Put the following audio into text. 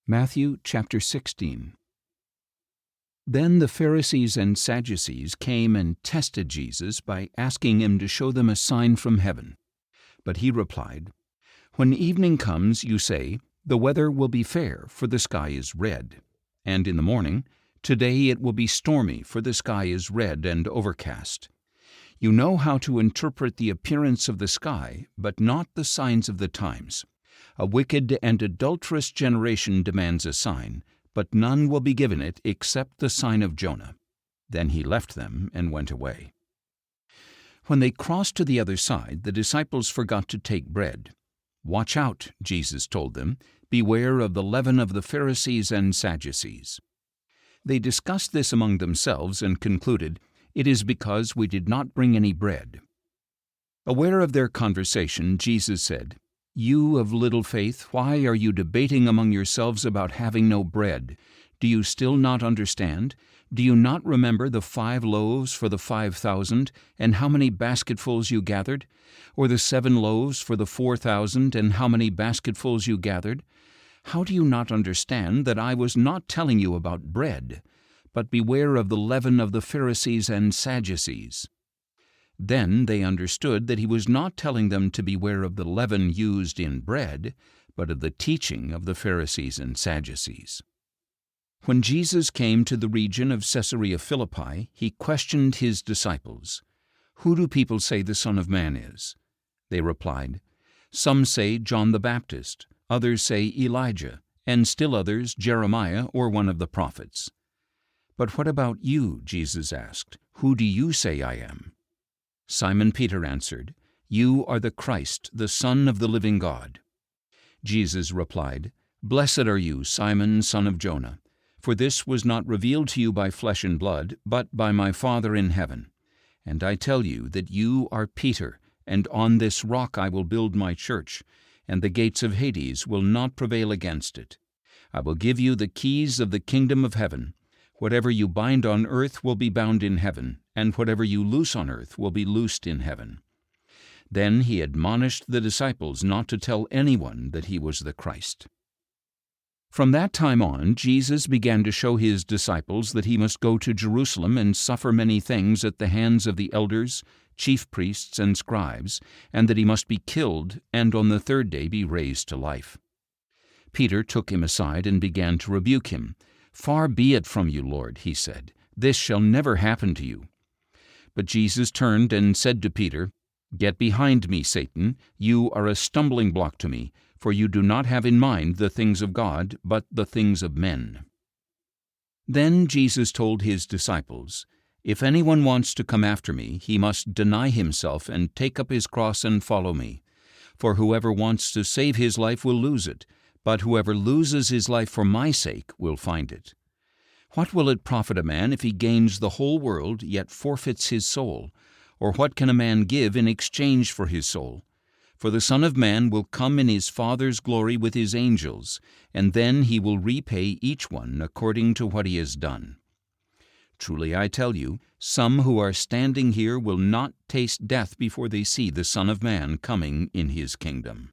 Matthew chapter 16. Then the Pharisees and Sadducees came and tested Jesus by asking him to show them a sign from heaven. But he replied, "When evening comes, you say, 'The weather will be fair, for the sky is red.' And in the morning, 'Today it will be stormy, for the sky is red and overcast.' You know how to interpret the appearance of the sky, but not the signs of the times. A wicked and adulterous generation demands a sign, but none will be given it except the sign of Jonah." Then he left them and went away. When they crossed to the other side, the disciples forgot to take bread. "Watch out," Jesus told them. "Beware of the leaven of the Pharisees and Sadducees." They discussed this among themselves and concluded, "It is because we did not bring any bread." Aware of their conversation, Jesus said, "You of little faith, why are you debating among yourselves about having no bread? Do you still not understand? Do you not remember the 5 loaves for the 5,000, and how many basketfuls you gathered? Or the 7 loaves for the 4,000, and how many basketfuls you gathered? How do you not understand that I was not telling you about bread? But beware of the leaven of the Pharisees and Sadducees." Then they understood that he was not telling them to beware of the leaven used in bread, but of the teaching of the Pharisees and Sadducees. When Jesus came to the region of Caesarea Philippi, he questioned his disciples, "Who do people say the Son of Man is?" They replied, "Some say John the Baptist, others say Elijah, and still others Jeremiah or one of the prophets." "But what about you?" Jesus asked. "Who do you say I am?" Simon Peter answered, "You are the Christ, the Son of the living God." Jesus replied, "Blessed are you, Simon, son of Jonah, for this was not revealed to you by flesh and blood, but by my Father in heaven. And I tell you that you are Peter, and on this rock I will build my church, and the gates of Hades will not prevail against it. I will give you the keys of the kingdom of heaven. Whatever you bind on earth will be bound in heaven, and whatever you loose on earth will be loosed in heaven." Then he admonished the disciples not to tell anyone that he was the Christ. From that time on, Jesus began to show his disciples that he must go to Jerusalem and suffer many things at the hands of the elders, chief priests, and scribes, and that he must be killed and on the 3rd day be raised to life. Peter took him aside and began to rebuke him. "Far be it from you, Lord," he said. "This shall never happen to you." But Jesus turned and said to Peter, "Get behind me, Satan. You are a stumbling block to me, for you do not have in mind the things of God, but the things of men." Then Jesus told his disciples, "If anyone wants to come after me, he must deny himself and take up his cross and follow me. For whoever wants to save his life will lose it, but whoever loses his life for my sake will find it. What will it profit a man if he gains the whole world, yet forfeits his soul? Or what can a man give in exchange for his soul? For the Son of Man will come in his Father's glory with his angels, and then he will repay each one according to what he has done. Truly I tell you, some who are standing here will not taste death before they see the Son of Man coming in his kingdom."